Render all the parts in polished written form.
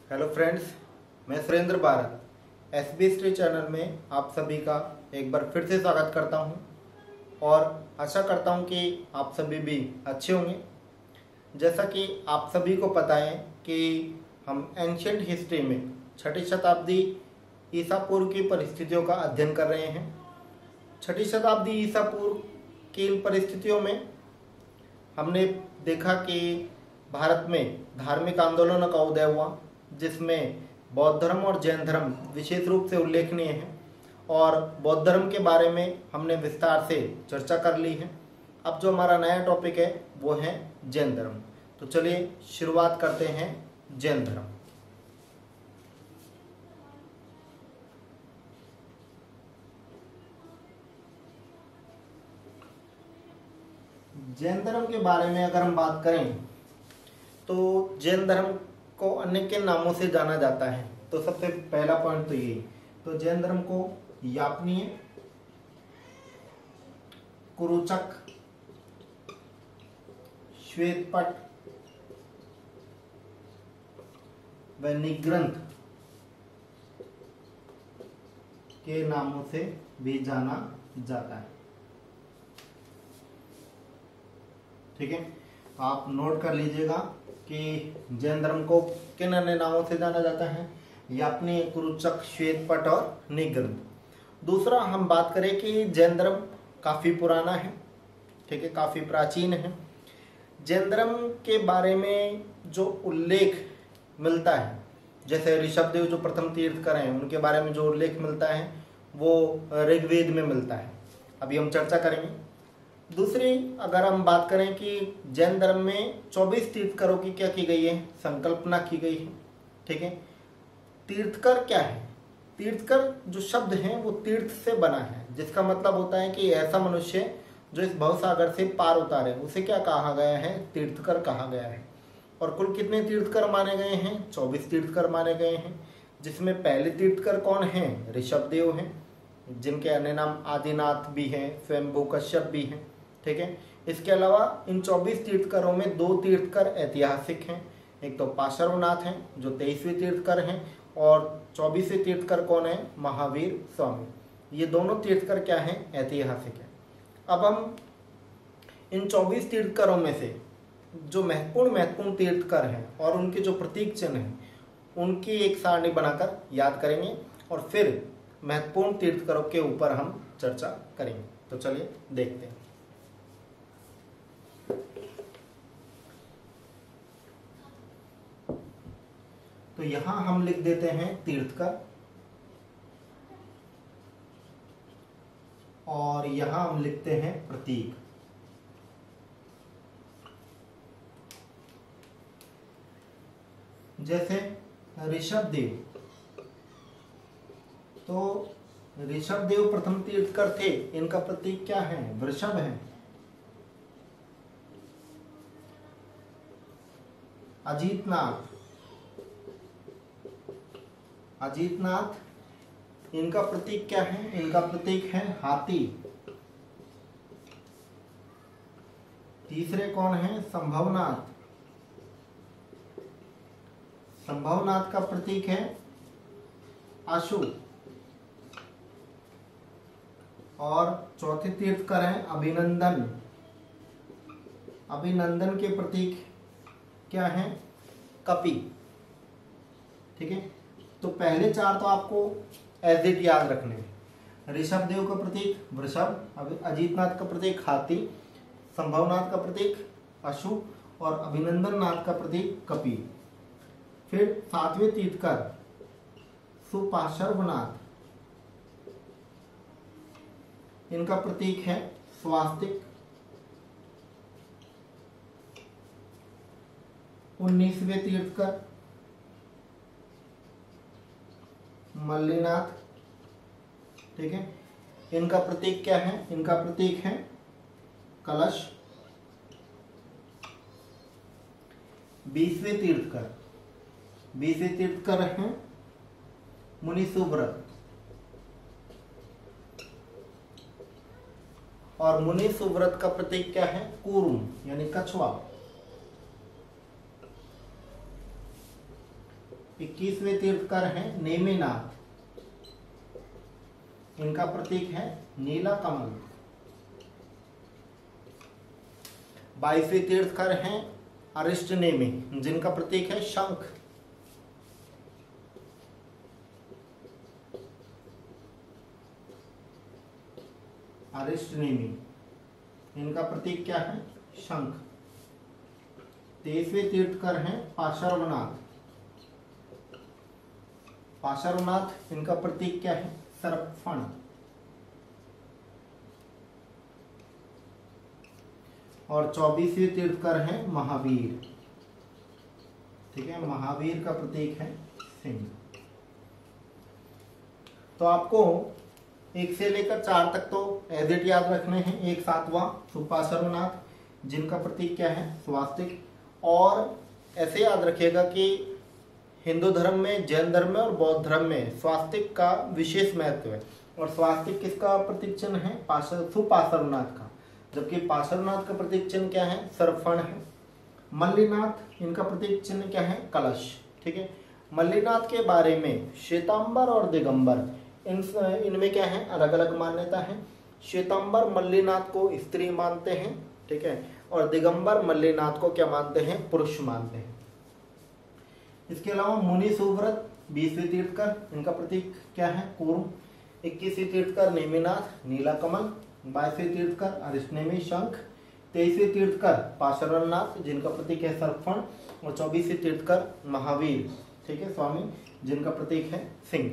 Hello friends, मैं Surendra Bharat SB history channel में आप सभी का एक बार फिर से स्वागत करता हूं और आशा करता हूं कि आप सभी भी अच्छे होंगे। जैसा कि आप सभी को पता है कि हम एंशिएंट हिस्ट्री में 6ठी शताब्दी ईसा पूर्व की परिस्थितियों का अध्ययन कर रहे हैं। 6ठी शताब्दी ईसा पूर्व की इन परिस्थितियों में हमने देखा कि भारत में धार्मिक आंदोलनों का उदय हुआ, जिसमें बौद्ध धर्म और जैन धर्म विशेष रूप से उल्लेखनीय है और बौद्ध धर्म के बारे में हमने विस्तार से चर्चा कर ली है। अब जो हमारा नया टॉपिक है वो है जैन धर्म। तो चलिए शुरुआत करते हैं जैन धर्म। जैन धर्म के बारे में अगर हम बात करें तो जैन धर्म को अन्य के नामों से जाना जाता है। तो सबसे पहला पॉइंट तो ये, तो जैन धर्म को यापनीय, कुरुचक, श्वेतपट व निग्रंथ के नामों से भी जाना जाता है। ठीक है, तो आप नोट कर लीजिएगा कि जैन धर्म को किन अन्य नामों से जाना जाता है, यापनीय, कुरुचक, श्वेतपट और निग्रंथ। दूसरा हम बात करें कि जैन धर्म काफ़ी पुराना है। ठीक है, काफ़ी प्राचीन है। जैन धर्म के बारे में जो उल्लेख मिलता है, जैसे ऋषभदेव जो प्रथम तीर्थकर हैं उनके बारे में जो उल्लेख मिलता है वो ऋग्वेद में मिलता है। अभी हम चर्चा करेंगे। दूसरी अगर हम बात करें कि जैन धर्म में 24 तीर्थकरों की क्या की गई है, संकल्पना की गई है। ठीक है, तीर्थकर क्या है? तीर्थकर जो शब्द है वो तीर्थ से बना है, जिसका मतलब होता है कि ऐसा मनुष्य जो इस भवसागर से पार उतारे, उसे क्या कहा गया है? तीर्थकर कहा गया है। और कुल कितने तीर्थकर माने गए हैं? 24 तीर्थकर माने गए हैं, जिसमें पहले तीर्थकर कौन हैं? ऋषभदेव हैं, जिनके अन्य नाम आदिनाथ भी हैं, स्वयंभू कश्यप भी हैं। ठीक है, इसके अलावा इन 24 तीर्थकरों में 2 तीर्थकर ऐतिहासिक हैं। एक तो पार्श्वनाथ हैं जो 23वें तीर्थकर हैं, और 24वें तीर्थकर कौन है? महावीर स्वामी। ये दोनों तीर्थकर क्या हैं? ऐतिहासिक है। अब हम इन 24 तीर्थकरों में से जो महत्वपूर्ण तीर्थकर हैं और उनके जो प्रतीक चिन्ह हैं उनकी एक सारणी बनाकर याद करेंगे और फिर महत्वपूर्ण तीर्थकरों के ऊपर हम चर्चा करेंगे। तो चलिए देखते हैं। तो यहां हम लिख देते हैं तीर्थकर और यहां हम लिखते हैं प्रतीक। जैसे ऋषभदेव, तो ऋषभदेव प्रथम तीर्थकर थे, इनका प्रतीक क्या है? वृषभ है। अजीतनाथ, अजीतनाथ इनका प्रतीक क्या है? इनका प्रतीक है हाथी। तीसरे कौन है? संभवनाथ, संभवनाथ का प्रतीक है आशु। और चौथे तीर्थकर हैं अभिनंदन, अभिनंदन के प्रतीक क्या है? कपि। ठीक है, तो पहले 4 तो आपको एज इट याद रखने हैं। ऋषभदेव का प्रतीक वृषभ, अजीतनाथ का प्रतीक हाथी, संभवनाथ का प्रतीक अशु और अभिनंदन नाथ का प्रतीक कपि। फिर 7वें तीर्थकर सुपार्श्वनाथ, इनका प्रतीक है स्वास्तिक। 19वें तीर्थकर मल्लीनाथ। ठीक है, इनका प्रतीक क्या है? इनका प्रतीक है कलश। 20वें तीर्थकर, 20वें तीर्थकर हैं मुनि सुव्रत, और मुनि सुव्रत का प्रतीक क्या है? कूर्म यानी कछुआ। 21वें तीर्थकर हैं नेमिनाथ, इनका प्रतीक है नीला कमल। 22वें तीर्थकर हैं अरिष्टनेमि, जिनका प्रतीक है शंख। अरिष्टनेमि, इनका प्रतीक क्या है? शंख। 23वें तीर्थकर हैं पाशर्वनाथ। पाशर्वनाथ, इनका प्रतीक क्या है? सर्पफण। और 24वें तीर्थकर हैं महावीर। ठीक है, महावीर का प्रतीक है सिंह। तो आपको 1 से लेकर 4 तक तो एज इट याद रखने हैं। एक 7वां सुपाशर्वनाथ, जिनका प्रतीक क्या है? स्वास्तिक। और ऐसे याद रखिएगा कि हिंदू धर्म में, जैन धर्म में और बौद्ध धर्म में स्वास्तिक का विशेष महत्व है। और स्वास्तिक किसका प्रतीक चिन्ह है? सुपाशर्वनाथ का। जबकि पाशर्वनाथ का प्रतीक चिन्ह क्या है? सर्पफण है। मल्लीनाथ, इनका प्रतीक चिन्ह क्या है? कलश। ठीक है, मल्लीनाथ के बारे में श्वेतांबर और दिगंबर, इनमें क्या है? अलग अलग मान्यता है। श्वेतांबर मल्लीनाथ को स्त्री मानते हैं, ठीक है, और दिगंबर मल्लीनाथ को क्या मानते हैं? पुरुष मानते हैं। इसके अलावा मुनि सुव्रत 20वें तीर्थकर, इनका प्रतीक क्या है? कूर्म। 21वें तीर्थकर नेमिनाथ नीला कमल। 22वें तीर्थकर अरिष्टनेमि शंख। 23वें तीर्थकर पाशर्वनाथ, जिनका प्रतीक है सर्पफण। और 24वें तीर्थकर महावीर, ठीक है, स्वामी, जिनका प्रतीक है सिंह।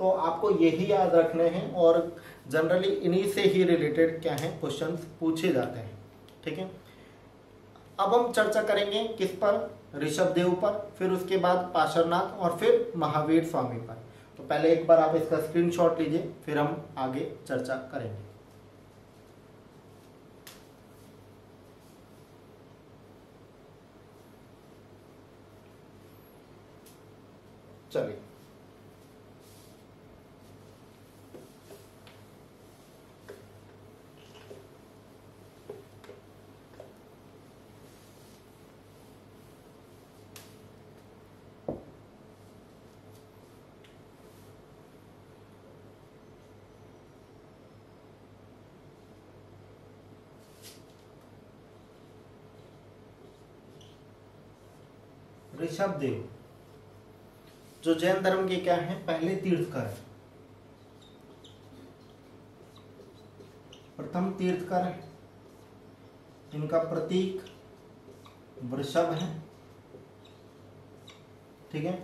तो आपको यही याद रखने हैं और जनरली इन्हीं से ही रिलेटेड क्या है? क्वेश्चंस पूछे जाते हैं। ठीक है, अब हम चर्चा करेंगे किस पर? ऋषभदेव पर, फिर उसके बाद पाशरनाथ और फिर महावीर स्वामी पर। तो पहले एक बार आप इसका स्क्रीनशॉट लीजिए, फिर हम आगे चर्चा करेंगे। चलिए, ऋषभदेव जो जैन धर्म के क्या है? पहले तीर्थकर है, प्रथम तीर्थकर है। इनका प्रतीक वृषभ है। ठीक है,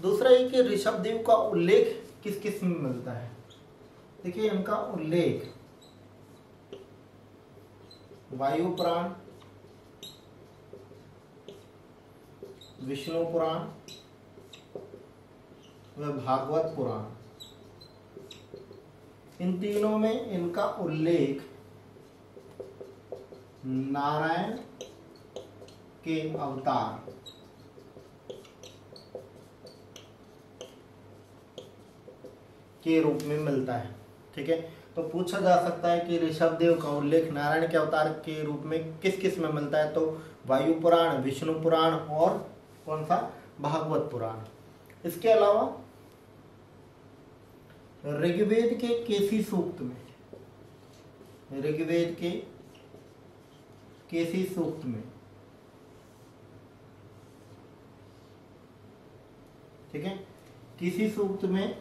दूसरा ये कि ऋषभदेव का उल्लेख किस किस में मिलता है? देखिए, इनका उल्लेख वायु पुराण, विष्णु पुराण व भागवत पुराण, इन तीनों में इनका उल्लेख नारायण के अवतार के रूप में मिलता है। ठीक है, तो पूछा जा सकता है कि ऋषभदेव का उल्लेख नारायण के अवतार के रूप में किस किस में मिलता है? तो वायु पुराण, विष्णु पुराण और कौन सा? भागवत पुराण। इसके अलावा ऋग्वेद के केसी सूक्त में, ऋग्वेद के केसी सूक्त में, ठीक है, किसी सूक्त में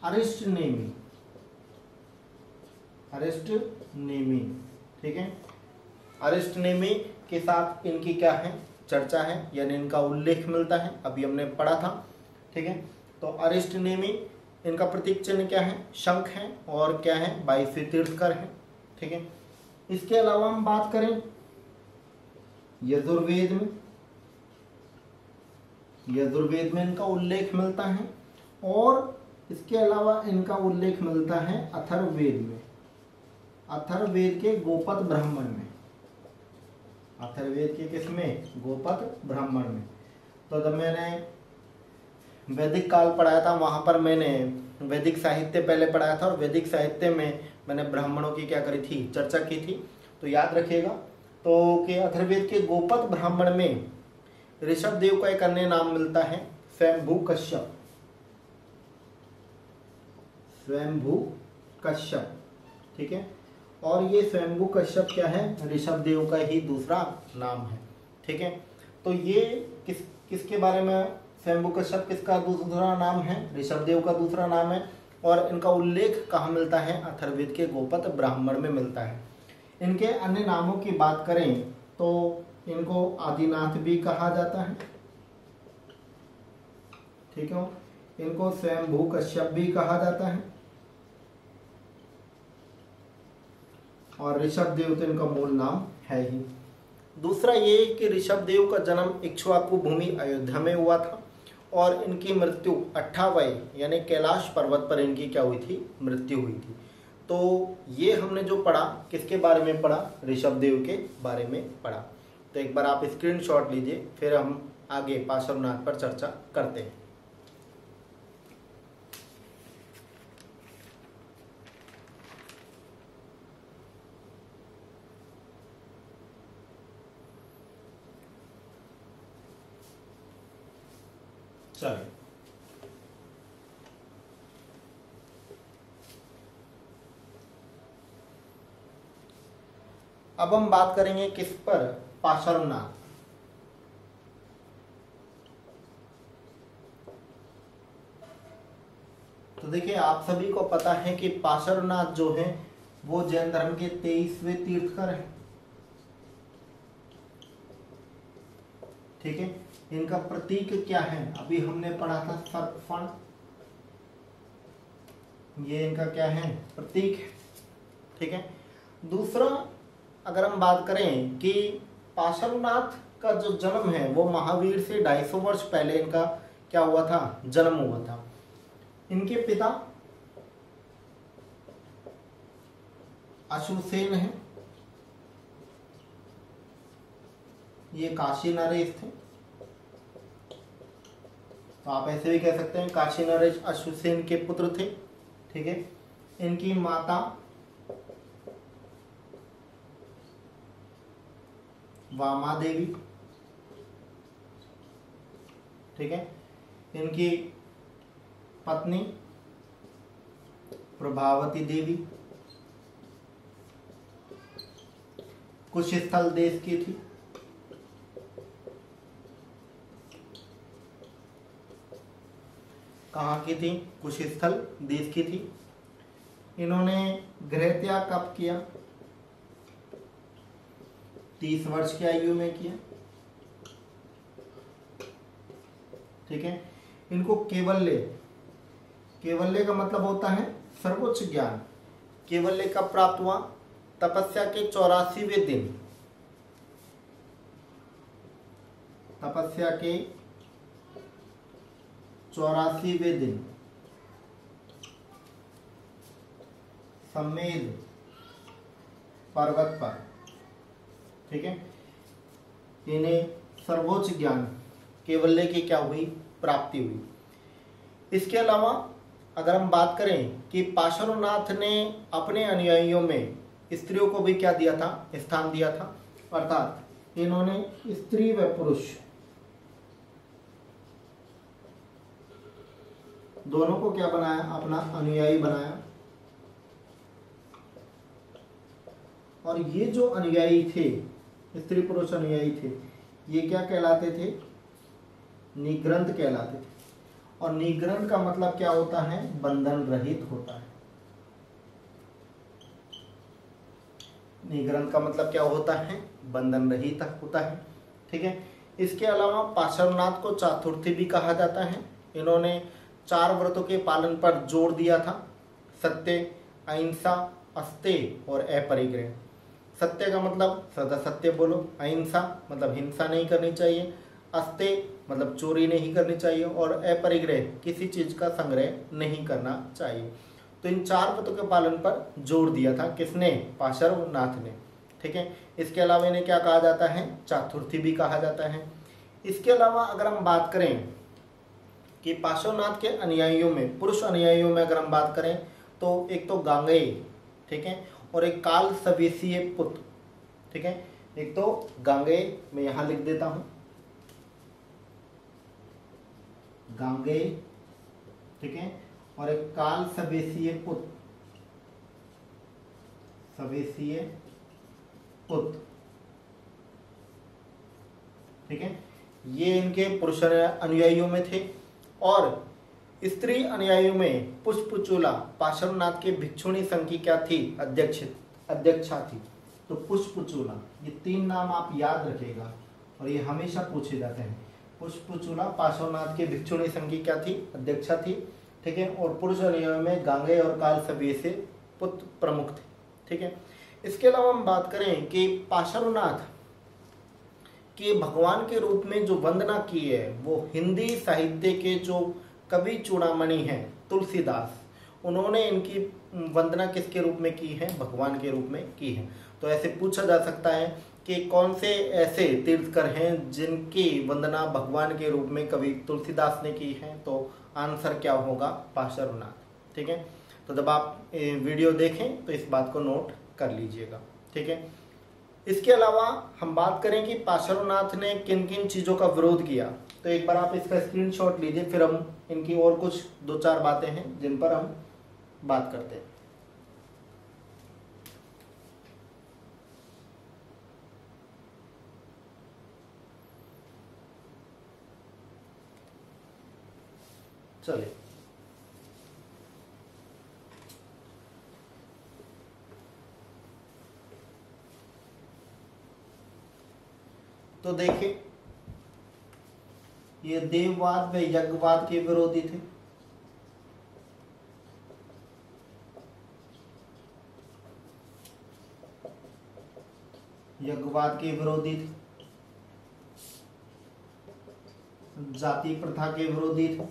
अरिष्टनेमि, अरिष्टनेमि, ठीक है, अरिष्टनेमि के साथ इनकी क्या है? चर्चा है, यानी इनका उल्लेख मिलता है। अभी हमने पढ़ा था। ठीक है, तो अरिष्टनेमि, इनका प्रतीक चिन्ह क्या है? शंख है। और क्या है? 22वें तीर्थकर है। ठीक है, इसके अलावा हम बात करें यजुर्वेद में, यजुर्वेद में इनका उल्लेख मिलता है। और इसके अलावा इनका उल्लेख मिलता है अथर्ववेद में, अथर्ववेद के गोपद ब्राह्मण में, अथर्ववेद के किसमें? गोपद ब्राह्मण में। तो जब मैंने वैदिक काल पढ़ाया था, वहां पर मैंने वैदिक साहित्य पहले पढ़ाया था और वैदिक साहित्य में मैंने ब्राह्मणों की क्या करी थी? चर्चा की थी। तो याद रखिएगा तो कि अथर्ववेद के गोपद ब्राह्मण में ऋषभदेव का एक अन्य नाम मिलता है स्वयंभू कश्यप, स्वयंभू कश्यप, ठीक है। और ये स्वयंभू कश्यप क्या है, ऋषभदेव का ही दूसरा नाम है, ठीक है। तो ये किसके बारे में, स्वयंभू कश्यप किसका दूसरा नाम है, ऋषभदेव का दूसरा नाम है। और इनका उल्लेख कहाँ मिलता है, अथर्ववेद के गोपद ब्राह्मण में मिलता है। इनके अन्य नामों की बात करें तो इनको आदिनाथ भी कहा जाता है, ठीक है। इनको स्वयंभू कश्यप भी कहा जाता है। और ऋषभदेव तो इनका मूल नाम है ही। दूसरा ये कि ऋषभदेव का जन्म इक्ष्वाकु भूमि अयोध्या में हुआ था और इनकी मृत्यु 58वें यानी कैलाश पर्वत पर इनकी क्या हुई थी, मृत्यु हुई थी। तो ये हमने जो पढ़ा किसके बारे में पढ़ा, ऋषभदेव के बारे में पढ़ा। तो एक बार आप स्क्रीनशॉट लीजिए, फिर हम आगे पार्श्वनाथ पर चर्चा करते हैं। चलिए, अब हम बात करेंगे किस पर, पार्श्वनाथ। तो देखिए, आप सभी को पता है कि पार्श्वनाथ जो है वो जैन धर्म के 23वें तीर्थकर हैं, ठीक है। इनका प्रतीक क्या है, अभी हमने पढ़ा था सर्पफण, ये इनका क्या है, प्रतीक है, ठीक है। दूसरा अगर हम बात करें कि पार्श्वनाथ का जो जन्म है वो महावीर से 250 वर्ष पहले इनका क्या हुआ था, जन्म हुआ था। इनके पिता अश्वसेन है, ये काशी नरेश थे। तो आप ऐसे भी कह सकते हैं काशी नरेश अश्वसेन के पुत्र थे, ठीक है। इनकी माता वामा देवी, ठीक है। इनकी पत्नी प्रभावती देवी कुशस्थल देश की थी। कहाँ की थी, कुशस्थल देश की थी। इन्होंने गृह त्याग कब किया, 30 वर्ष की आयु में किया, ठीक है। इनको केवल्य, केवल्य का मतलब होता है सर्वोच्च ज्ञान। केवल्य कब प्राप्त हुआ, तपस्या के 84वें दिन, तपस्या के 84वें दिन सम्मेद पर्वत पर, ठीक है। इन्हें सर्वोच्च ज्ञान केवल्य की क्या हुई, प्राप्ति हुई। इसके अलावा अगर हम बात करें कि पार्श्वनाथ ने अपने अनुयायियों में स्त्रियों को भी क्या दिया था, स्थान दिया था। अर्थात इन्होंने स्त्री व पुरुष दोनों को क्या बनाया, अपना अनुयायी बनाया। और ये जो अनुयायी थे, स्त्री पुरुष अनुयायी थे, ये क्या कहलाते थे, निग्रंथ कहलाते थे। और निग्रंथ का मतलब क्या होता है, बंधन रहित होता है। निग्रंथ का मतलब क्या होता है, बंधन रहित होता है, ठीक है। इसके अलावा पार्श्वनाथ को चातुर्थी भी कहा जाता है। इन्होंने 4 व्रतों के पालन पर जोर दिया था, सत्य, अहिंसा, अस्तेय और अपरिग्रह। सत्य का मतलब सदा सत्य बोलो, अहिंसा मतलब हिंसा नहीं करनी चाहिए, अस्तेय मतलब चोरी नहीं करनी चाहिए, और अपरिग्रह किसी चीज का संग्रह नहीं करना चाहिए। तो इन 4 व्रतों के पालन पर जोर दिया था किसने, पार्श्वनाथ ने, ठीक है। इसके अलावा इन्हें क्या कहा जाता है, चातुर्थी भी कहा जाता है। इसके अलावा अगर हम बात करें कि पार्श्वनाथ के अनुयायियों में, पुरुष अनुयायियों में अगर हम बात करें तो एक तो गांगेय, ठीक है, और एक काल सवेशीय पुत्र, ठीक है। एक तो गांगेय मैं यहाँ लिख देता हूँ, गांगेय, ठीक है, और एक काल सवेसीय पुत, सवेसीय पुत, ठीक है। ये इनके पुरुष अनुयायियों में थे। और स्त्री अनुयायियों में पुष्पचूला पार्श्वनाथ के भिक्षुणी संघ की क्या थी, अध्यक्षा थी। तो पुष्पचूला, ये 3 नाम आप याद रखेगा और ये हमेशा पूछे जाते हैं। पुष्पचूला पार्श्वनाथ के भिक्षुणी संघ की क्या थी, अध्यक्षा थी, ठीक है। और पुरुष अनुयायियों में गांगेय और काल सवेसी पुत प्रमुख थे, ठीक है। इसके अलावा हम बात करें कि पार्श्वनाथ के भगवान के रूप में जो वंदना की है वो हिंदी साहित्य के जो कवि चूड़ामणि हैं तुलसीदास, उन्होंने इनकी वंदना किसके रूप में की है, भगवान के रूप में की है। तो ऐसे पूछा जा सकता है कि कौन से ऐसे तीर्थकर हैं जिनकी वंदना भगवान के रूप में कवि तुलसीदास ने की है, तो आंसर क्या होगा, पार्श्वनाथ, ठीक है। तो जब आप वीडियो देखें तो इस बात को नोट कर लीजिएगा, ठीक है। इसके अलावा हम बात करें कि पार्श्वनाथ ने किन किन चीज़ों का विरोध किया, तो एक बार आप इसका स्क्रीनशॉट लीजिए, फिर हम इनकी और कुछ 2-4 बातें हैं जिन पर हम बात करते हैं। चलिए, तो देखिए, ये देववाद व यज्ञवाद के विरोधी थे। यज्ञवाद के विरोधी थे, जाति प्रथा के विरोधी थे,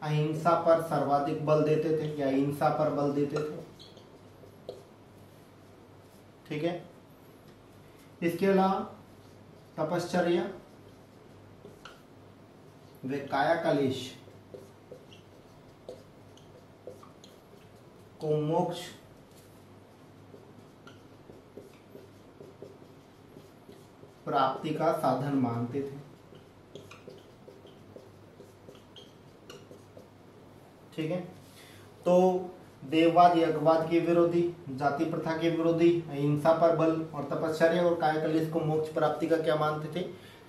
अहिंसा पर सर्वाधिक बल देते थे या हिंसा पर बल देते थे, ठीक है। इसके अलावा तपश्चर्या व कायाकलेश को मोक्ष प्राप्ति का साधन मानते थे, ठीक है। तो देववाद यज्ञवाद के विरोधी, जाति प्रथा के विरोधी, अहिंसा पर बल और तपश्चर्या और कायकलेश को मोक्ष प्राप्ति का क्या मानते थे,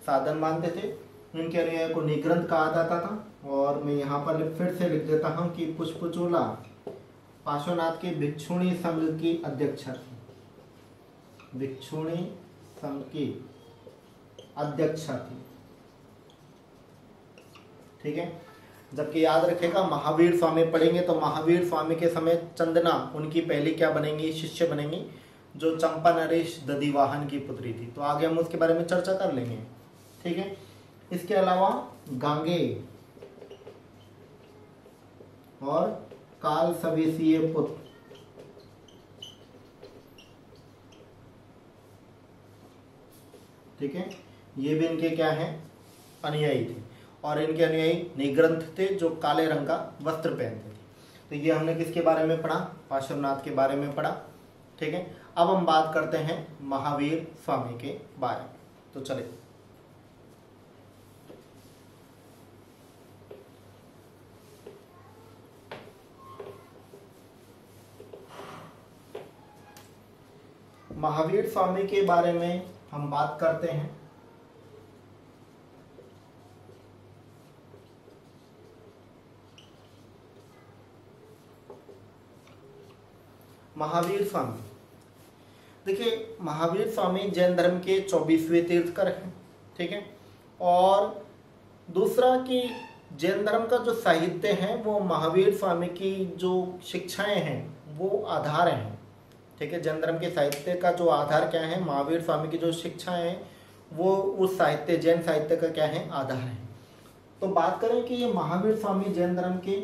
साधन मानते थे। इनके अनुयायियों को निग्रंथ कहा जाता था। और मैं यहाँ पर फिर से लिख देता हूँ कि पुष्पचूला पार्श्वनाथ के भिक्षुणी संघ की अध्यक्षा थी, भिक्षुणी संघ की अध्यक्षा थी, ठीक है। जबकि याद रखेगा महावीर स्वामी पढ़ेंगे तो महावीर स्वामी के समय चंदना उनकी पहली क्या बनेंगी, शिष्य बनेंगी, जो चंपा नरेश दधिवाहन की पुत्री थी। तो आगे हम उसके बारे में चर्चा कर लेंगे, ठीक है। इसके अलावा गांगेय और काल सवेसीय पुत्र, ठीक है, ये भी इनके क्या हैं, अनुयायी थे। और इनके अनुयायी निग्रंथ थे जो काले रंग का वस्त्र पहनते थे। तो ये हमने किसके बारे में पढ़ा, पार्श्वनाथ के बारे में पढ़ा, ठीक है। अब हम बात करते हैं महावीर स्वामी के बारे में। तो चलिए, महावीर स्वामी के बारे में हम बात करते हैं। महावीर स्वामी, देखिए महावीर स्वामी जैन धर्म के 24वें तीर्थकर हैं, ठीक है। और दूसरा कि जैन धर्म का जो साहित्य है वो महावीर स्वामी की जो शिक्षाएं हैं वो आधार हैं, ठीक है। जैन धर्म के साहित्य का जो आधार क्या है, महावीर स्वामी की जो शिक्षाएं हैं वो उस साहित्य, जैन साहित्य का क्या है, आधार है। तो बात करें कि ये महावीर स्वामी जैन धर्म के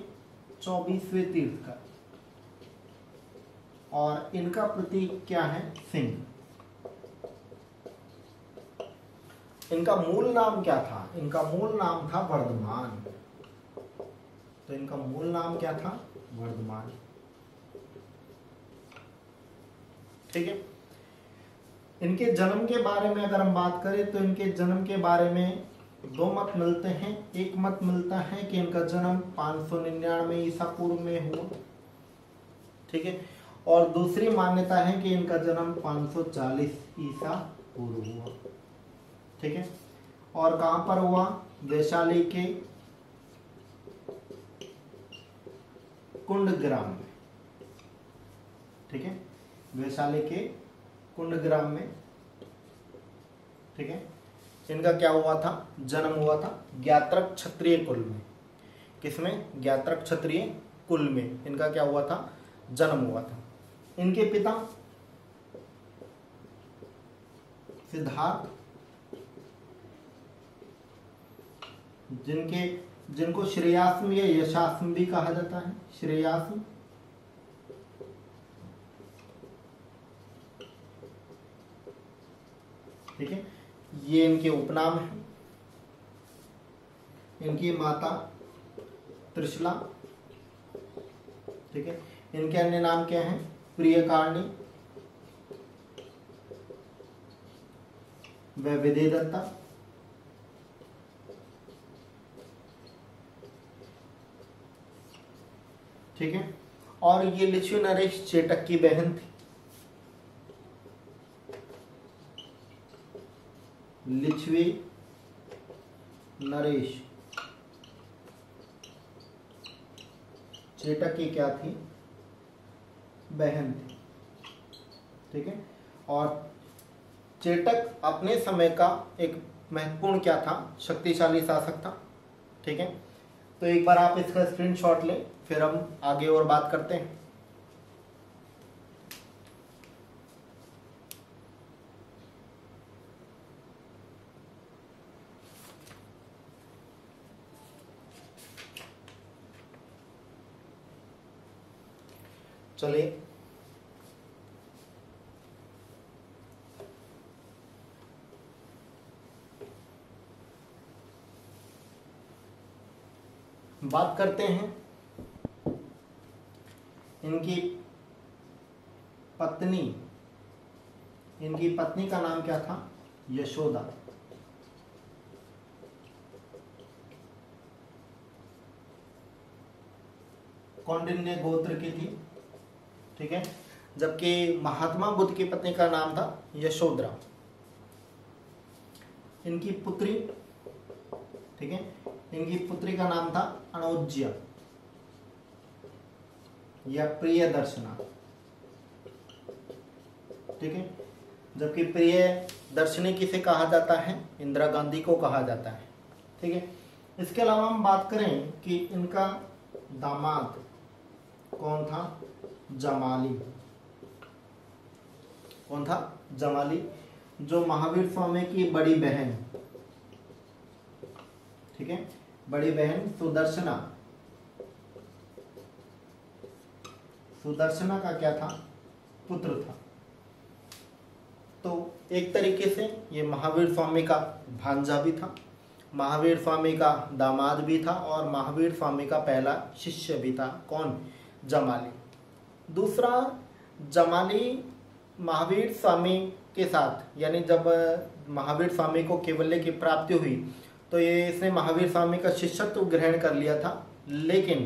24वें तीर्थकर, और इनका प्रतीक क्या है, सिंह। इनका मूल नाम क्या था, इनका मूल नाम था वर्धमान। तो इनका मूल नाम क्या था, वर्धमान, ठीक है। इनके जन्म के बारे में अगर हम बात करें तो इनके जन्म के बारे में दो मत मिलते हैं। एक मत मिलता है कि इनका जन्म 599 ईसा पूर्व में हुआ, ठीक है, और दूसरी मान्यता है कि इनका जन्म 540 ईसा पूर्व हुआ, ठीक है। और कहां पर हुआ? वैशाली के कुंडग्राम में, ठीक है, वैशाली के कुंडग्राम में, ठीक है। इनका क्या हुआ था? जन्म हुआ था ज्ञात्रक क्षत्रिय कुल में। किसमें? ज्ञात्रक क्षत्रिय कुल में इनका क्या हुआ था? जन्म हुआ था। इनके पिता सिद्धार्थ, जिनको श्रेयास्म या यशास्म भी कहा जाता है, श्रेयास्म, ठीक है, ये इनके उपनाम है। इनकी माता त्रिशला, ठीक है। इनके अन्य नाम क्या हैं? प्रियकारिणी व विदेदत्ता, ठीक है। और ये लिच्छवी नरेश चेटक की बहन थी। लिच्छवी नरेश चेटक की क्या थी? बहन थी, ठीक है। और चेटक अपने समय का एक महत्वपूर्ण क्या था? शक्तिशाली शासक था, ठीक है। तो एक बार आप इसका स्क्रीनशॉट लें, फिर हम आगे और बात करते हैं। चलिए बात करते हैं इनकी पत्नी। इनकी पत्नी का नाम क्या था? यशोदा। कौंडिन्य गोत्र की थी, ठीक है। जबकि महात्मा बुद्ध की पत्नी का नाम था यशोधरा। इनकी पुत्री, ठीक है, इनकी पुत्री का नाम था अनोज्या या प्रियदर्शना, ठीक है। जबकि प्रियदर्शनी किसे कहा जाता है? इंदिरा गांधी को कहा जाता है, ठीक है। इसके अलावा हम बात करें कि इनका दामाद कौन था? जमाली। कौन था? जमाली, जो महावीर स्वामी की बड़ी बहन, ठीक है, बड़ी बहन सुदर्शना। सुदर्शना का क्या था? पुत्र था। तो एक तरीके से ये महावीर स्वामी का भांजा भी था, महावीर स्वामी का दामाद भी था और महावीर स्वामी का पहला शिष्य भी था। कौन? जमाली। दूसरा, जमाली महावीर स्वामी के साथ, यानी जब महावीर स्वामी को कैवल्य की प्राप्ति हुई तो ये इसने महावीर स्वामी का शिष्यत्व ग्रहण कर लिया था, लेकिन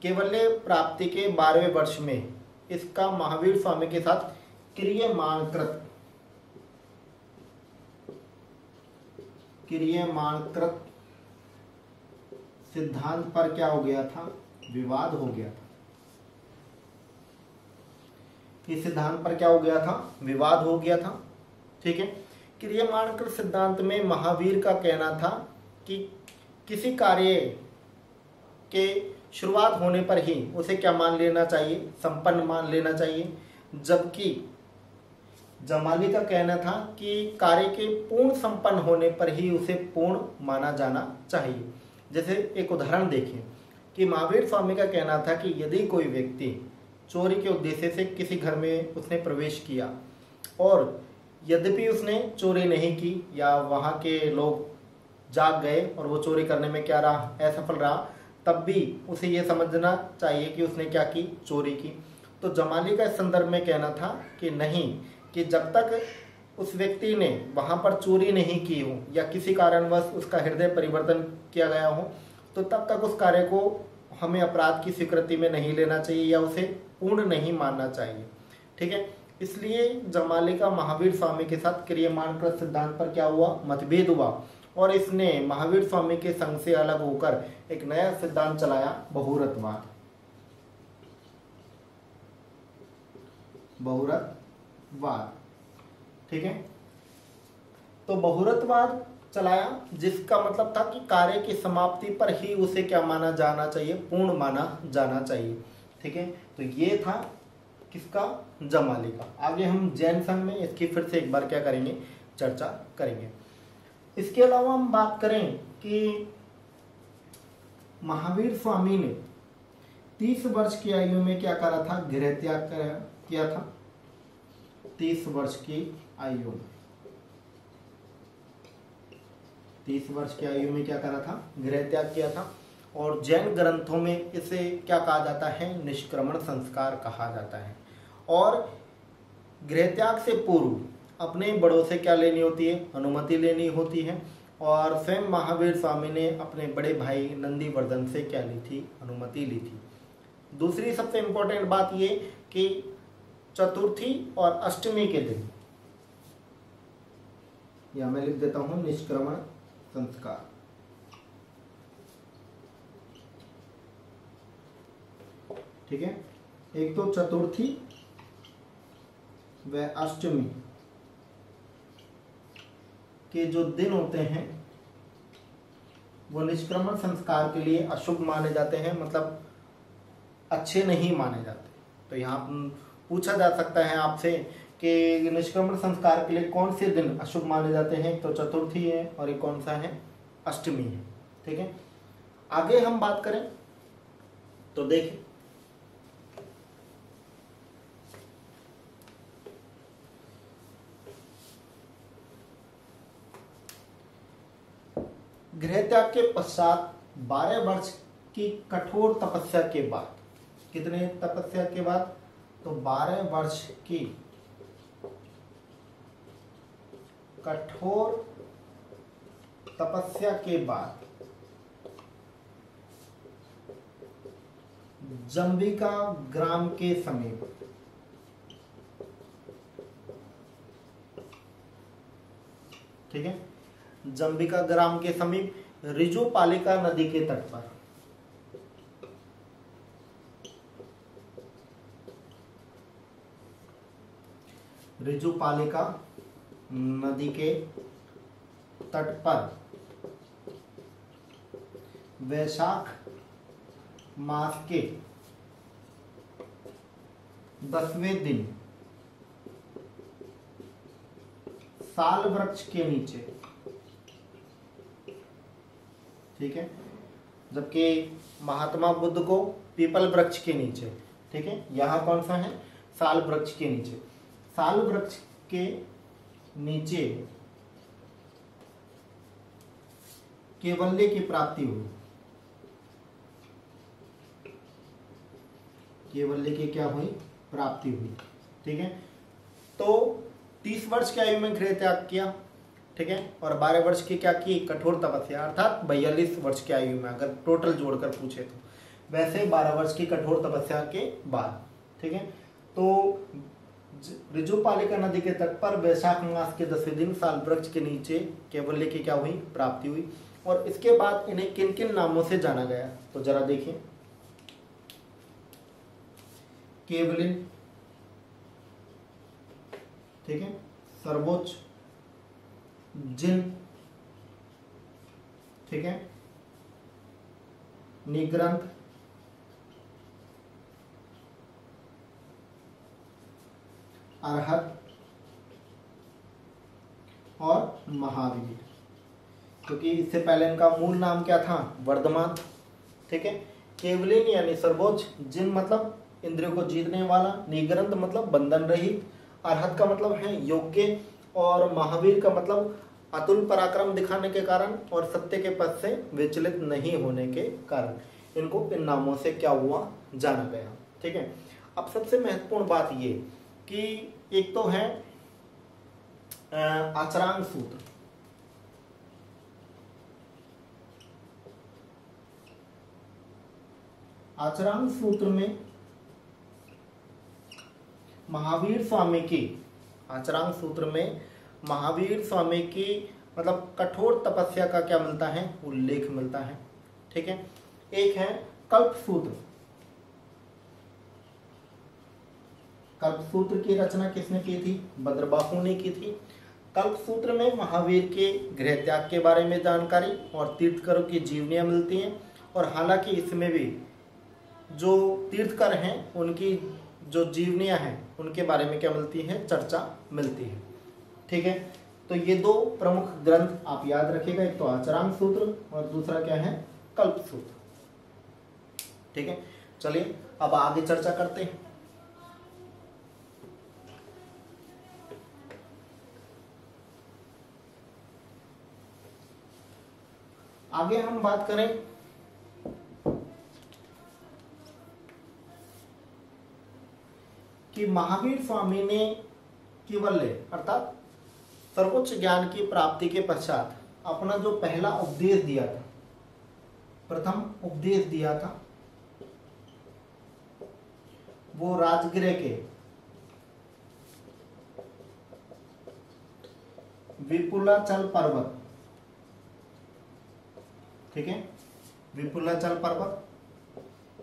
कैवल्य प्राप्ति के 12वें वर्ष में इसका महावीर स्वामी के साथ क्रियमाणकृत सिद्धांत पर क्या हो गया था? विवाद हो गया था। इस सिद्धांत पर क्या हो गया था? विवाद हो गया था, ठीक है। क्रियमाणकृत सिद्धांत में महावीर का कहना था कि किसी कार्य के शुरुआत होने पर ही उसे क्या मान लेना चाहिए? संपन्न मान लेना चाहिए। जबकि जमाली का कहना था कि कार्य के पूर्ण संपन्न होने पर ही उसे पूर्ण माना जाना चाहिए। जैसे एक उदाहरण देखें कि महावीर स्वामी का कहना था कि यदि कोई व्यक्ति चोरी के उद्देश्य से किसी घर में उसने प्रवेश किया और यद्यपि उसने चोरी नहीं की या वहाँ के लोग जाग गए और वो चोरी करने में क्या रहा? असफल रहा, तब भी उसे ये समझना चाहिए कि उसने क्या की? चोरी की। तो जमाली का इस संदर्भ में कहना था कि नहीं, कि जब तक उस व्यक्ति ने वहां पर चोरी नहीं की हो या किसी कारणवश उसका हृदय परिवर्तन किया गया हो, तो तब तक उस कार्य को हमें अपराध की स्वीकृति में नहीं लेना चाहिए या उसे पूर्ण नहीं मानना चाहिए। ठीक है, इसलिए जमाले का महावीर स्वामी के साथ क्रियमाण कृत सिद्धांत पर क्या हुआ, मतभेद हुआ, और इसने महावीर स्वामी के संघ से अलग होकर एक नया सिद्धांत चलाया, बहुरतवाद। बहुरतवाद, ठीक है। तो बहुरतवाद चलाया, जिसका मतलब था कि कार्य की समाप्ति पर ही उसे क्या माना जाना चाहिए, पूर्ण माना जाना चाहिए। ठीक है, तो ये था किसका, जमाले का। आगे हम जैन संघ में इसकी फिर से एक बार क्या करेंगे, चर्चा करेंगे। इसके अलावा हम बात करें कि महावीर स्वामी ने 30 वर्ष की आयु में क्या करा था, गृह त्याग किया था। 30 वर्ष की आयु में, 30 वर्ष की आयु में क्या करा था, गृह त्याग किया था। और जैन ग्रंथों में इसे क्या कहा जाता है, निष्क्रमण संस्कार कहा जाता है। और गृह त्याग से पूर्व अपने बड़ों से क्या लेनी होती है, अनुमति लेनी होती है। और स्वयं महावीर स्वामी ने अपने बड़े भाई नंदीवर्धन से क्या ली थी, अनुमति ली थी। दूसरी सबसे इंपॉर्टेंट बात ये कि चतुर्थी और अष्टमी के दिन, या मैं लिख देता हूं निष्क्रमण संस्कार। ठीक है, एक तो चतुर्थी व अष्टमी के जो दिन होते हैं वो निष्क्रमण संस्कार के लिए अशुभ माने जाते हैं, मतलब अच्छे नहीं माने जाते। तो यहाँ पूछा जा सकता है आपसे कि निष्क्रमण संस्कार के लिए कौन से दिन अशुभ माने जाते हैं, तो चतुर्थी है और एक कौन सा है, अष्टमी है। ठीक है, आगे हम बात करें तो देखिए, गृह त्याग के पश्चात 12 वर्ष की कठोर तपस्या के बाद, कितने तपस्या के बाद, तो 12 वर्ष की कठोर तपस्या के बाद जंबिका ग्राम के समीप, ठीक है, जंबिका ग्राम के समीप ऋजुपालिका नदी के तट पर, ऋजुपालिका नदी के तट पर वैशाख मास के 10वें दिन साल वृक्ष के नीचे, ठीक है, जबकि महात्मा बुद्ध को पीपल वृक्ष के नीचे, ठीक है, यहां कौन सा है, साल वृक्ष के नीचे, साल वृक्ष के नीचे कैवल्य की प्राप्ति हुई, कैवल्य की क्या हुई, प्राप्ति हुई। ठीक है, तो 30 वर्ष की आयु में गृह त्याग किया, ठीक है, और 12 वर्ष की क्या की, कठोर तपस्या, अर्थात 42 वर्ष की आयु में अगर टोटल जोड़कर पूछे तो, वैसे 12 वर्ष की कठोर तपस्या के बाद, ठीक है। तो ऋजुपालिका नदी के तट पर वैशाख मास के 10वें दिन साल वृक्ष के नीचे कैवल्य की क्या हुई, प्राप्ति हुई। और इसके बाद इन्हें किन किन नामों से जाना गया, तो जरा देखिए, केवलिन, ठीक है, सर्वोच्च, जिन, ठीक है, निग्रंथ, अरहत और महावीर, क्योंकि इससे पहले इनका मूल नाम क्या था, वर्धमान। ठीक है, केवलिन यानी सर्वोच्च, जिन मतलब इंद्रियों को जीतने वाला, निग्रंथ मतलब बंधन रहित, अरहत का मतलब है योग्य, और महावीर का मतलब अतुल पराक्रम दिखाने के कारण और सत्य के पथ से विचलित नहीं होने के कारण इनको इन नामों से क्या हुआ, जाना गया। ठीक है, अब सबसे महत्वपूर्ण बात ये कि एक तो है आचरांक सूत्र। आचरांक सूत्र में महावीर स्वामी की, आचरांक सूत्र में महावीर स्वामी की मतलब कठोर तपस्या का क्या मिलता है, उल्लेख मिलता है। ठीक है, एक है कल्प सूत्र। कल्प सूत्र की रचना किसने की थी, भद्रबाहु ने की थी। कल्प सूत्र में महावीर के गृह त्याग के बारे में जानकारी और तीर्थकरों की जीवनियां मिलती हैं, और हालांकि इसमें भी जो तीर्थकर हैं उनकी जो जीवनियां हैं उनके बारे में क्या मिलती है, चर्चा मिलती है। ठीक है, तो ये दो प्रमुख ग्रंथ आप याद रखिएगा, एक तो आचरांक सूत्र और दूसरा क्या है, कल्प सूत्र। ठीक है, चलिए अब आगे चर्चा करते हैं। आगे हम बात करें कि महावीर स्वामी ने केवल्य अर्थात सर्वोच्च ज्ञान की प्राप्ति के पश्चात अपना जो पहला उपदेश दिया था, प्रथम उपदेश दिया था, वो राजगृह के विपुलाचल पर्वत, ठीक है, विपुलाचल पर्वत,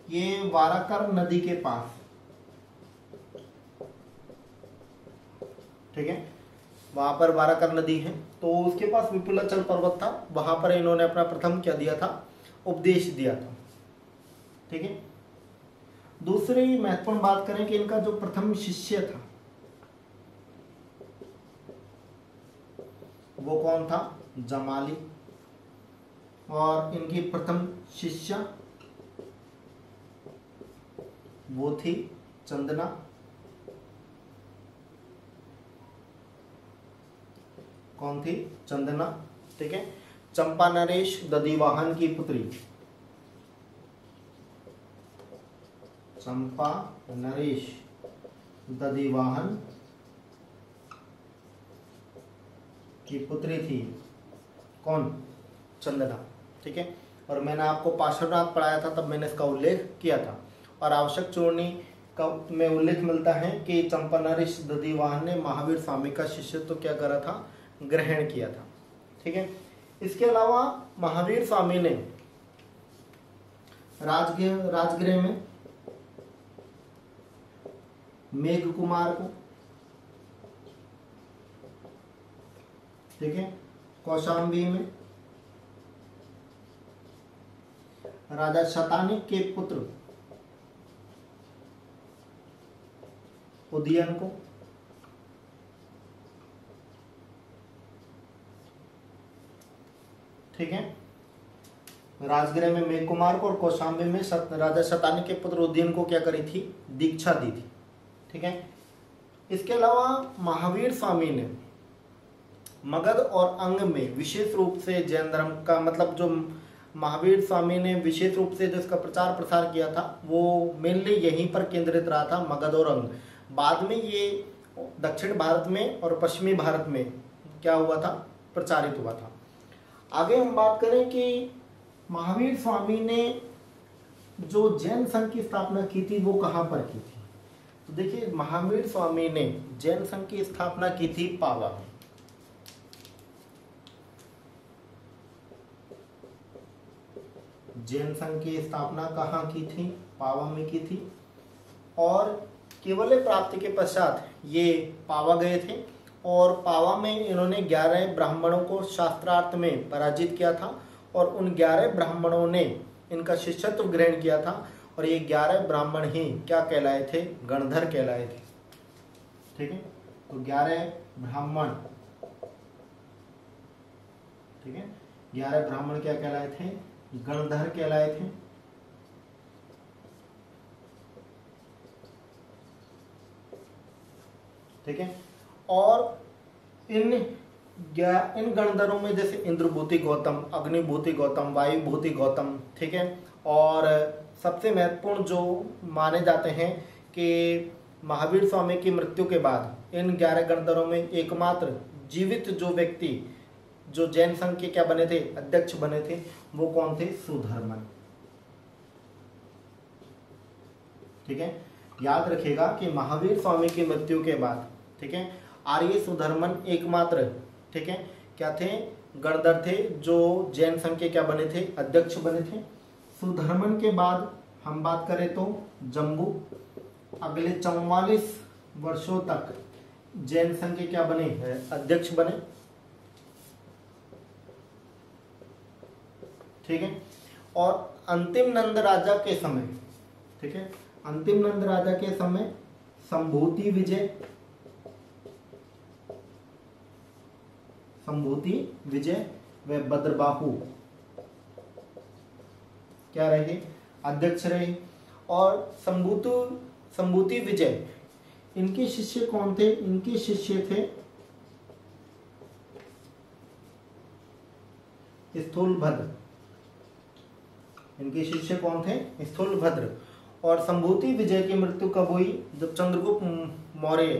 ये वाराकर नदी के पास, ठीक है, वहां पर वाराकर नदी है, तो उसके पास विपुलाचल पर्वत था, वहां पर इन्होंने अपना प्रथम क्या दिया था, उपदेश दिया था। ठीक है, दूसरी महत्वपूर्ण बात करें कि इनका जो प्रथम शिष्य था वो कौन था, जमाली, और इनकी प्रथम शिष्या वो थी चंदना, कौन थी, चंदना। ठीक है, चंपा नरेश दधिवाहन की पुत्री, चंपा नरेश दधिवाहन की पुत्री थी कौन, चंदना। ठीक है, और मैंने आपको पार्श्वनाथ पढ़ाया था तब मैंने इसका उल्लेख किया था, और आवश्यक चूर्णी का में उल्लेख मिलता है कि चंपा नरेश दधिवाहन ने महावीर स्वामी का शिष्यत्व क्या करा था, ग्रहण किया था। ठीक है, इसके अलावा महावीर स्वामी ने राजगृह में मेघ कुमार को, ठीक है, कौशाम्बी में राजा शतानिक के पुत्र उदयन को, ठीक है, राजगृह में मेघ कुमार को और कौशाम्बी में राजा शतानिक के पुत्र उदयन को क्या करी थी, दीक्षा दी थी। ठीक है, इसके अलावा महावीर स्वामी ने मगध और अंग में विशेष रूप से जैन धर्म का मतलब जो महावीर स्वामी ने विशेष रूप से जो इसका प्रचार प्रसार किया था वो मेनली यहीं पर केंद्रित रहा था, मगध और अंग। बाद में ये दक्षिण भारत में और पश्चिमी भारत में क्या हुआ था, प्रचारित हुआ था। आगे हम बात करें कि महावीर स्वामी ने जो जैन संघ की स्थापना की थी वो कहाँ पर की थी, तो देखिए महावीर स्वामी ने जैन संघ की स्थापना की थी पावा में। जैन संघ की स्थापना कहाँ की थी, पावा में की थी, और केवल्य प्राप्ति के पश्चात ये पावा गए थे, और पावा में इन्होंने 11 ब्राह्मणों को शास्त्रार्थ में पराजित किया था, और उन 11 ब्राह्मणों ने इनका शिष्यत्व ग्रहण किया था, और ये 11 ब्राह्मण ही क्या कहलाए थे, गणधर कहलाए थे। ठीक है, तो 11 ब्राह्मण, ठीक है, 11 ब्राह्मण क्या कहलाए थे, गणधर कहलाए थे। ठीक है, और इन गणधरों में जैसे इंद्रभूति गौतम, अग्निभूति गौतम, वायुभूति गौतम, ठीक है, और सबसे महत्वपूर्ण जो माने जाते हैं कि महावीर स्वामी की मृत्यु के बाद इन 11 गणधरों में एकमात्र जीवित जो व्यक्ति जो जैन संघ के क्या बने थे, अध्यक्ष बने थे, वो कौन थे, सुधर्मन। ठीक है, याद रखिएगा कि महावीर स्वामी की मृत्यु के बाद, ठीक है, आर्य सुधर्मन एकमात्र, ठीक है, क्या थे, गणधर थे जो जैन संघ के क्या बने थे, अध्यक्ष बने थे। सुधर्मन के बाद हम बात करें तो जम्बू अगले 44 वर्षों तक जैन संघ के क्या बने, अध्यक्ष बने। ठीक है, और अंतिम नंद राजा के समय, ठीक है, अंतिम नंद राजा के समय संभूति विजय, संभूति विजय व भद्रबाहु क्या रहे, अध्यक्ष रहे। और संभूति विजय, इनके शिष्य कौन थे, इनके शिष्य थे स्थूलभद्र, इनके शिष्य कौन थे, स्थूलभद्र। और संभूति विजय की मृत्यु कब हुई, जब चंद्रगुप्त मौर्य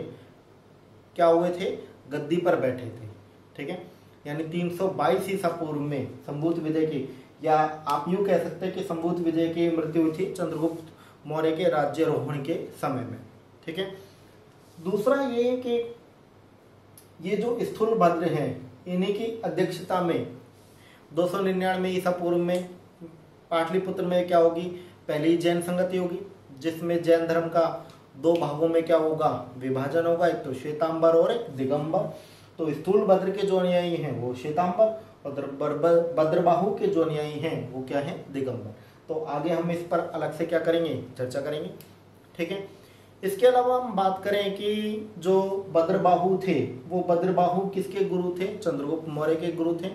क्या हुए थे, गद्दी पर बैठे थे। ठीक है, यानी 322 ईसा पूर्व में संभूति विजय की, या आप यूं कह सकते हैं कि संभूति विजय की मृत्यु हुई थी चंद्रगुप्त मौर्य के राज्यारोहण के समय में। ठीक है, दूसरा ये कि ये जो स्थूलभद्र हैं, इन्हीं की अध्यक्षता में 299 ईसा पूर्व में पाटलिपुत्र में क्या होगी, पहली जैन संगति होगी, जिसमें जैन धर्म का 2 भागों में क्या होगा, विभाजन होगा, एक तो श्वेतांबर और एक दिगंबर। तो स्थूलभद्र के जो अनुयायी हैं वो श्वेतांबर, और भद्रबाहु के जो अनुयायी हैं वो क्या है, दिगंबर। तो आगे हम इस पर अलग से क्या करेंगे, चर्चा करेंगे। ठीक है, इसके अलावा हम बात करें कि जो भद्रबाहु थे, वो भद्रबाहु किसके गुरु थे, चंद्रगुप्त मौर्य के गुरु थे।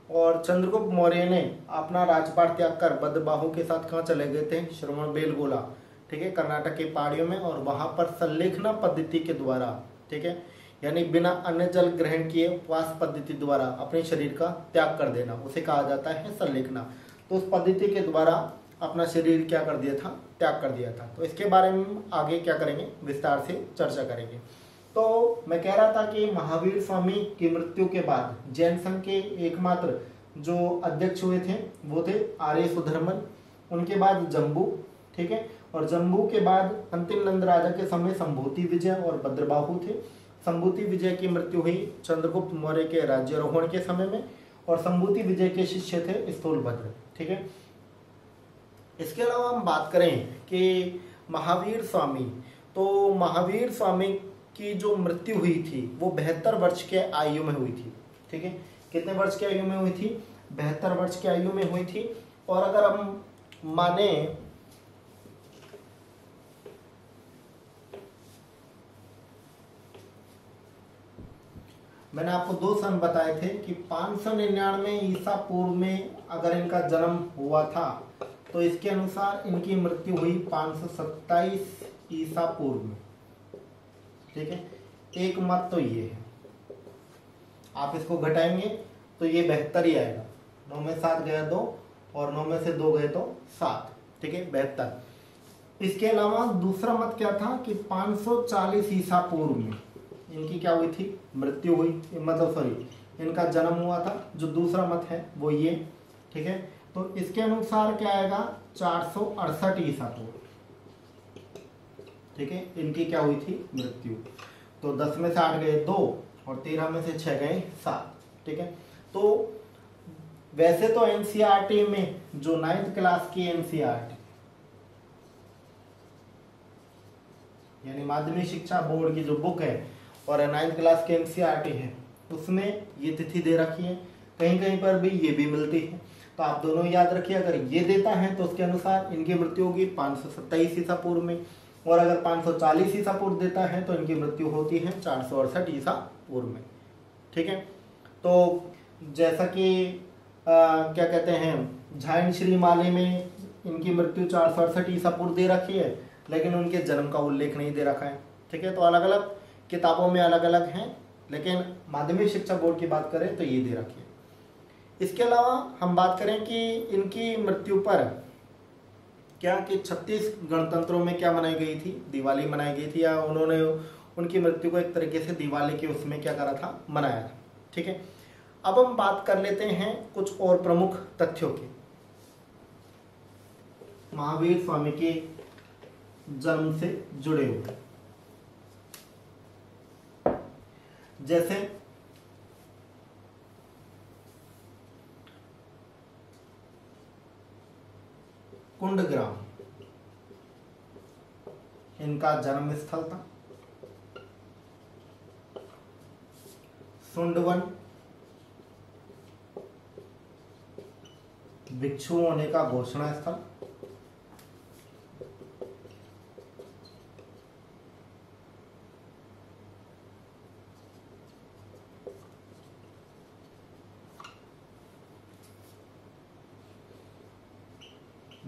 और चंद्रगुप्त मौर्य ने अपना राजपाट त्याग कर भद्रबाहु के साथ कहाँ चले गए थे, श्रवणबेलगोला, ठीक है, कर्नाटक के पहाड़ियों में, और वहां पर संलेखना पद्धति के द्वारा, ठीक है, यानी बिना अन्न जल ग्रहण किए उपवास पद्धति द्वारा अपने शरीर का त्याग कर देना, उसे कहा जाता है संलेखना। तो उस पद्धति के द्वारा अपना शरीर क्या कर दिया था, त्याग कर दिया था। तो इसके बारे में आगे क्या करेंगे, विस्तार से चर्चा करेंगे। तो मैं कह रहा था कि महावीर स्वामी की मृत्यु के बाद जैन संघ के एकमात्र जो अध्यक्ष हुए थे वो थे आर्य सुधर्मन, उनके बाद जम्बू, ठीक है, और जम्बू के बाद अंतिम नंद राजा के समय संभूति विजय और भद्रबाहु थे। संभूति विजय की मृत्यु हुई चंद्रगुप्त मौर्य के राज्यारोहण के समय में, और संभूति विजय के शिष्य थे स्थूलभद्र। ठीक है, इसके अलावा हम बात करें कि महावीर स्वामी, तो महावीर स्वामी की जो मृत्यु हुई थी वो 72 वर्ष के आयु में हुई थी। ठीक है, कितने वर्ष की आयु में हुई थी, 72 वर्ष की आयु में हुई थी। और अगर हम माने मैंने आपको 2 सन बताए थे कि 599 ईसा पूर्व में अगर इनका जन्म हुआ था तो इसके अनुसार इनकी मृत्यु हुई 527 ईसा पूर्व में। ठीक है, एक मत तो ये है, आप इसको घटाएंगे तो ये 72 ही आएगा। 9 में 7 गया 2, और 9 में से 2 गए तो 7। ठीक है, 72। इसके अलावा दूसरा मत क्या था कि 540 ईसा पूर्व में इनकी क्या हुई थी, मृत्यु हुई, मतलब सॉरी इनका जन्म हुआ था। जो दूसरा मत है वो ये। ठीक है, तो इसके अनुसार क्या आएगा, 468 ईसा पूर्व, ठीक है, इनकी क्या हुई थी, मृत्यु। तो 10 में से 8 गए 2, और 13 में से 6 गए 7। ठीक है, तो वैसे तो एनसीईआरटी में जो 9th क्लास की एनसीईआरटी यानी माध्यमिक शिक्षा बोर्ड की जो बुक है और 9th क्लास की एनसीईआरटी है, उसमें ये तिथि दे रखी है, कहीं कहीं पर भी ये भी मिलती है। तो आप दोनों याद रखिए, अगर ये देता है तो उसके अनुसार इनकी मृत्यु होगी 527 ईसा पूर्व में, और अगर 540 ईसा पूर्व देता है तो इनकी मृत्यु होती है 468 ईसा पूर्व में। ठीक है, तो जैसा कि क्या कहते हैं, झायन श्री माले में इनकी मृत्यु 468 ईसा पूर्व दे रखी है, लेकिन उनके जन्म का उल्लेख नहीं दे रखा है। ठीक है, तो अलग अलग किताबों में अलग अलग हैं, लेकिन माध्यमिक शिक्षा बोर्ड की बात करें तो ये दे रखी है। इसके अलावा हम बात करें कि इनकी मृत्यु पर क्या कि 36 गणतंत्रों में क्या मनाई गई थी, दिवाली मनाई गई थी, या उन्होंने उनकी मृत्यु को एक तरीके से दिवाली के उसमें क्या करा था, मनाया था। ठीक है, अब हम बात कर लेते हैं कुछ और प्रमुख तथ्यों की महावीर स्वामी के जन्म से जुड़े हुए। जैसे कुंडग्राम इनका जन्म स्थल था। सुंडवन भिक्षु होने का घोषणा स्थल।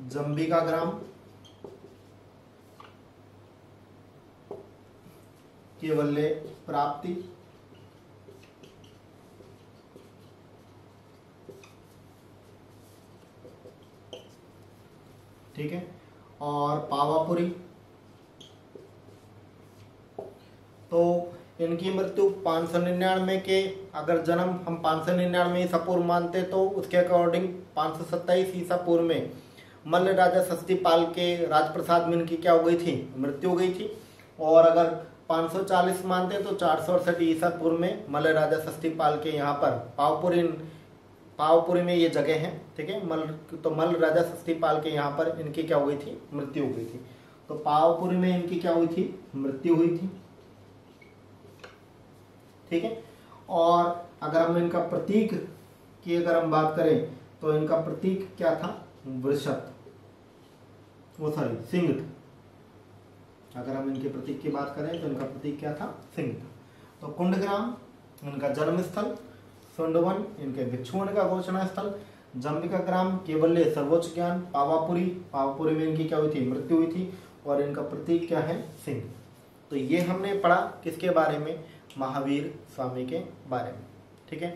जंबिका ग्राम केवल्य प्राप्ति। ठीक है, और पावापुरी, तो इनकी मृत्यु 599 के, अगर जन्म हम 599 ईसा पूर्व मानते तो उसके अकॉर्डिंग 527 ईसा पूर्व में मल्ल राजा षष्ठीपाल के राजप्रसाद में इनकी क्या हो गई थी, मृत्यु हो गई थी। और अगर 540 मानते तो 468 ईसा पूर्व में मल्ल राजा षष्ठीपाल के यहाँ पर पावपुरी में ये जगह है। ठीक है, मल्ल राजा षष्ठीपाल के यहाँ पर इनकी क्या हो गई थी, मृत्यु हो गई थी। तो पावपुरी में इनकी क्या हुई थी, मृत्यु हुई थी। ठीक है, और अगर हम इनका प्रतीक की अगर हम बात करें तो इनका प्रतीक क्या था, वृषभ, वो सॉरी सिंह था। अगर हम इनके प्रतीक की बात करें तो इनका प्रतीक क्या था, सिंह था। तो कुंडग्राम इनका जन्म स्थल, सुंडवन इनके भिक्षु होने का घोषणा स्थल, जंबिका ग्राम केवल्य सर्वोच्च ज्ञान, पावापुरी में इनकी क्या हुई थी, मृत्यु हुई थी, और इनका प्रतीक क्या है, सिंह। तो ये हमने पढ़ा किसके बारे में, महावीर स्वामी के बारे में। ठीक है,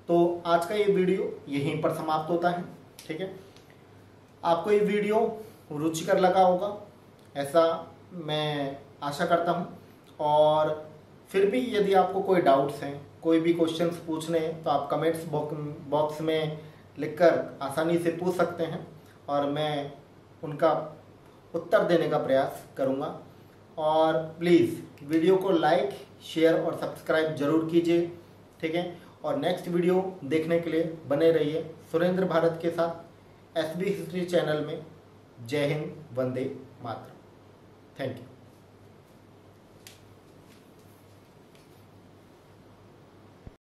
तो आज का ये वीडियो यहीं पर समाप्त होता है। ठीक है, आपको ये वीडियो रुचिकर लगा होगा ऐसा मैं आशा करता हूँ। और फिर भी यदि आपको कोई डाउट्स हैं, कोई भी क्वेश्चंस पूछने हैं तो आप कमेंट्स बॉक्स में लिखकर आसानी से पूछ सकते हैं और मैं उनका उत्तर देने का प्रयास करूँगा। और प्लीज़ वीडियो को लाइक, शेयर और सब्सक्राइब जरूर कीजिए। ठीक है, और नेक्स्ट वीडियो देखने के लिए बने रहिए सुरेंद्र भारत के साथ SB हिस्ट्री चैनल में। जय हिंद, वंदे मातरम। Thank you.